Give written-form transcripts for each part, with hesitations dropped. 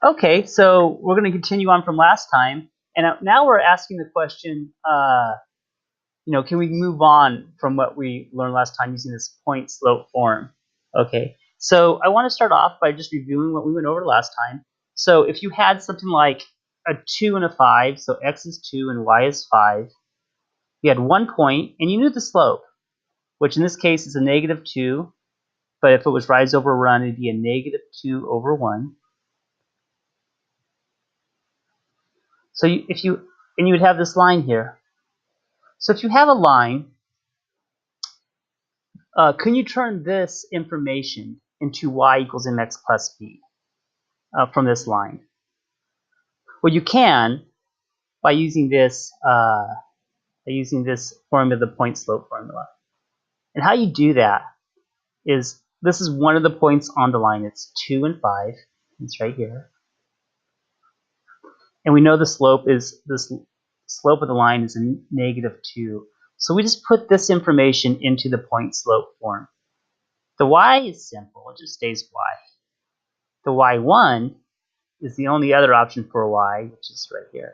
Okay, so we're going to continue on from last time, and now we're asking the question, can we move on from what we learned last time using this point slope form? Okay, so I want to start off by just reviewing what we went over last time. So if you had something like a 2 and a 5, so x is 2 and y is 5, you had 1 point, and you knew the slope, which in this case is a negative 2, but if it was rise over run, it'd be a negative 2 over 1. So you would have this line here. So if you have a line, can you turn this information into y equals mx plus b from this line? Well, you can by using this formula, the point slope formula. And how you do that is this is one of the points on the line. It's 2 and 5. It's right here. And we know the slope of the line is a negative 2. So we just put this information into the point slope form. The y is simple, it just stays y. The y1 is the only other option for y, which is right here.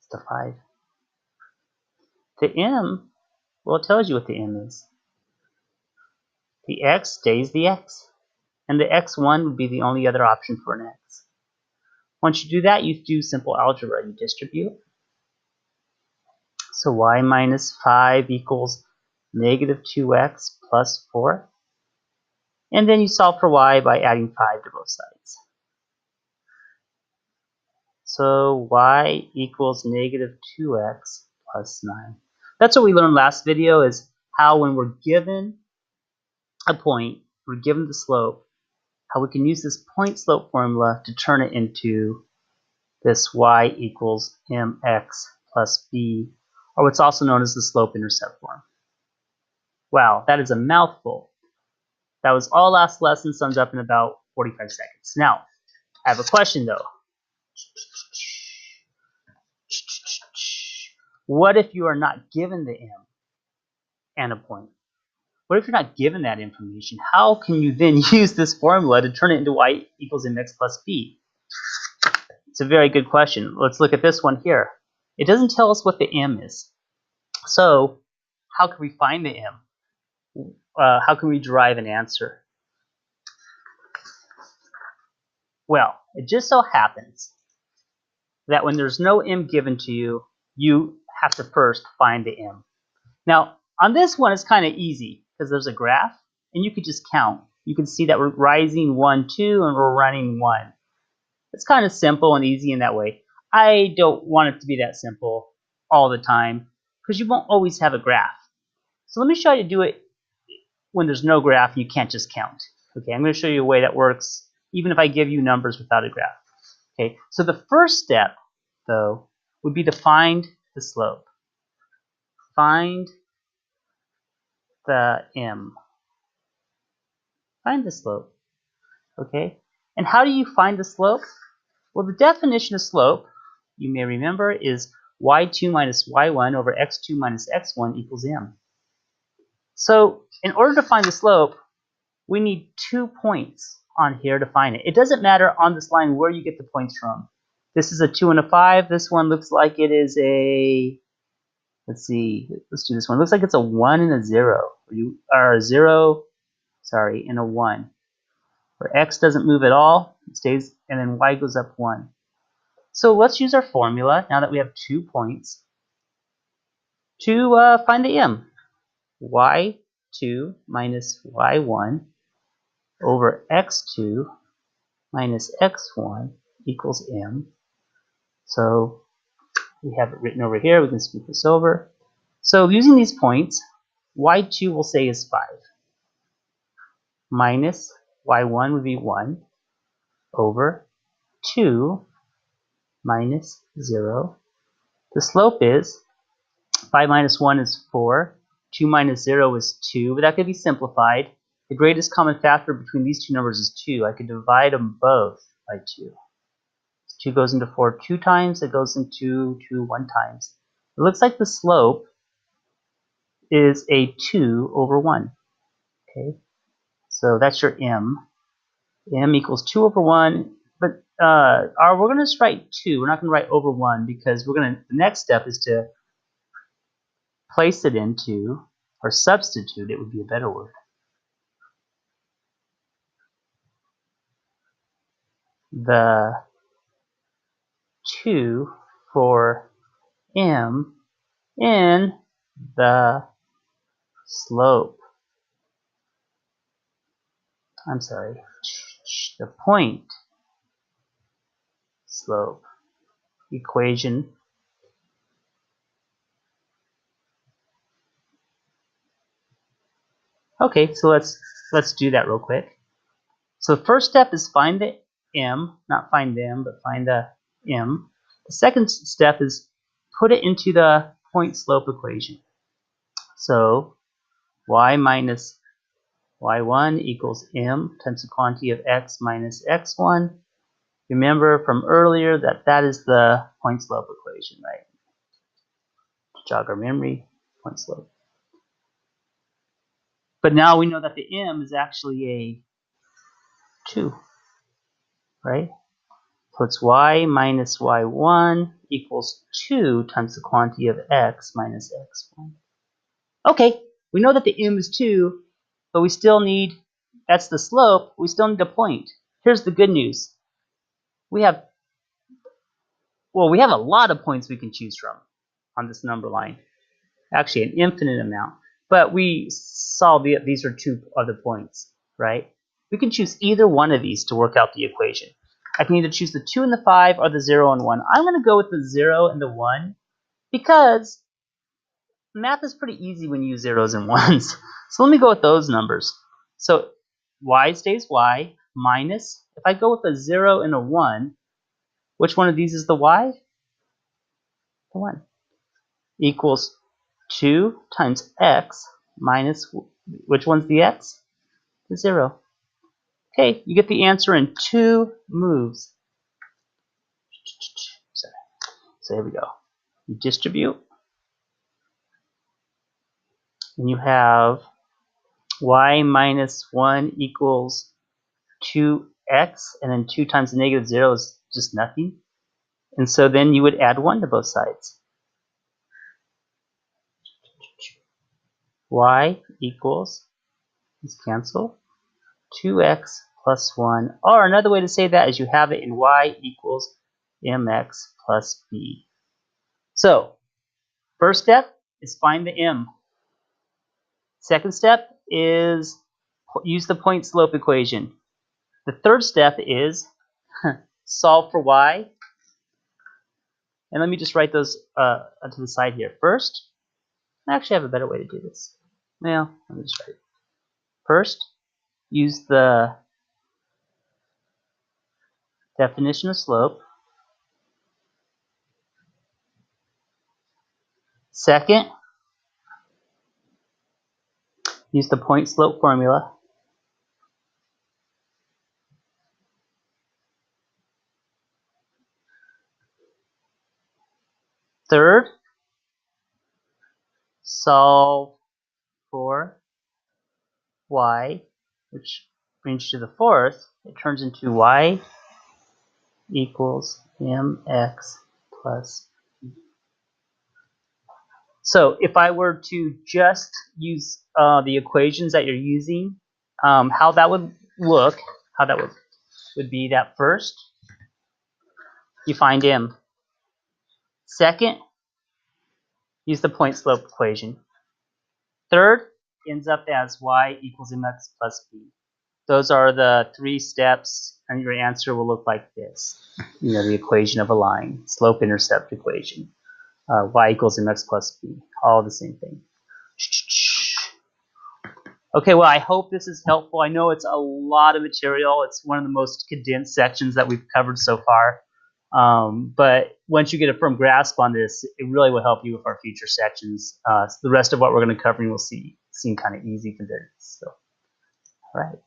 It's the 5. The m, well, it tells you what the m is. The x stays the x. And the x1 would be the only other option for an x. Once you do that, you do simple algebra. You distribute. So y minus 5 equals negative 2x plus 4. And then you solve for y by adding 5 to both sides. So y equals negative 2x plus 9. That's what we learned last video, is how when we're given a point, we're given the slope, how we can use this point slope formula to turn it into this y equals mx plus b, or what's also known as the slope intercept form. Wow, that is a mouthful. That was all last lesson, sums up in about 45 seconds. Now, I have a question though. What if you are not given the m and a point? What if you're not given that information? How can you then use this formula to turn it into y equals mx plus b? It's a very good question. Let's look at this one here. It doesn't tell us what the m is. So how can we find the m? How can we derive an answer? Well, it just so happens that when there's no m given to you, you have to first find the m. Now, on this one, it's kind of easy because there's a graph, and you could just count. You can see that we're rising 1, 2, and we're running 1. It's kind of simple and easy in that way. I don't want it to be that simple all the time because you won't always have a graph. So let me show you how to do it when there's no graph. You can't just count. Okay, I'm going to show you a way that works even if I give you numbers without a graph. Okay, so the first step, though, would be to find the slope. Find the m. Find the slope. Okay, and how do you find the slope? Well, the definition of slope, you may remember, is y2 minus y1 over x2 minus x1 equals m. So in order to find the slope, we need 2 points on here to find it. It doesn't matter on this line where you get the points from. This is a 2 and a 5. This one looks like it is a, let's see, let's do this one. It looks like it's a 1 and a 0. Or a 0, sorry, and a 1. Where x doesn't move at all, it stays, and then y goes up 1. So let's use our formula, now that we have 2 points, to find the m. y2 minus y1 over x2 minus x1 equals m. So we have it written over here. We can scoot this over. So using these points, y2 we'll say is 5. Minus y1 would be 1 over 2 minus 0. The slope is 5 minus 1 is 4. 2 minus 0 is 2, but that could be simplified. The greatest common factor between these two numbers is 2. I could divide them both by 2. 2 goes into 4 2 times. It goes into 2 1 times. It looks like the slope is a 2 over 1. Okay, so that's your m. m equals 2 over 1. we're going to just write 2. We're not going to write over 1 because the next step is to place it into, or substitute, it would be a better word, the 2 for m in the slope. I'm sorry, the point slope equation. Okay, so let's do that real quick. So the first step is find the m, not find the m, but find the m. The second step is put it into the point slope equation. So y minus y1 equals m times the quantity of x minus x1. Remember from earlier that that is the point slope equation, right? To jog our memory, point slope. But now we know that the m is actually a 2, right? So it's y minus y1 equals 2 times the quantity of x minus x1. Okay, we know that the m is 2, but we still need, that's the slope, we still need a point. Here's the good news. We have a lot of points we can choose from on this number line. Actually, an infinite amount. But we saw these are 2 other points, right? We can choose either one of these to work out the equation. I can either choose the 2 and the 5 or the 0 and 1. I'm going to go with the 0 and the 1 because math is pretty easy when you use zeros and ones. So let me go with those numbers. So y stays y minus, if I go with a 0 and a 1, which one of these is the y? The 1. Equals 2 times x minus, which one's the x? The 0. Okay, you get the answer in 2 moves. So here we go. You distribute, and you have y minus 1 equals 2x, and then 2 times the negative 0 is just nothing. And so then you would add 1 to both sides. Y equals, let's cancel, 2x plus 1. Or another way to say that is you have it in y equals mx plus b. So, first step is find the m. Second step is use the point slope equation. The third step is solve for y. And let me just write those to the side here. First, I actually have a better way to do this. Well, let me just write it. First, use the definition of slope. Second, use the point slope formula. Third, solve for y, which brings you to the fourth. It turns into y equals mx plus b. So if I were to just use the equations that you're using, how that would look, how that would be that first, you find m. Second, use the point slope equation. Third, ends up as y equals mx plus b. Those are the 3 steps, and your answer will look like this. You know, the equation of a line, slope-intercept equation. Y equals mx plus b, all the same thing. Okay, well, I hope this is helpful. I know it's a lot of material. It's one of the most condensed sections that we've covered so far. But once you get a firm grasp on this, it really will help you with our future sections. So the rest of what we're going to cover, you'll seem kind of easy compared to this. So, all right.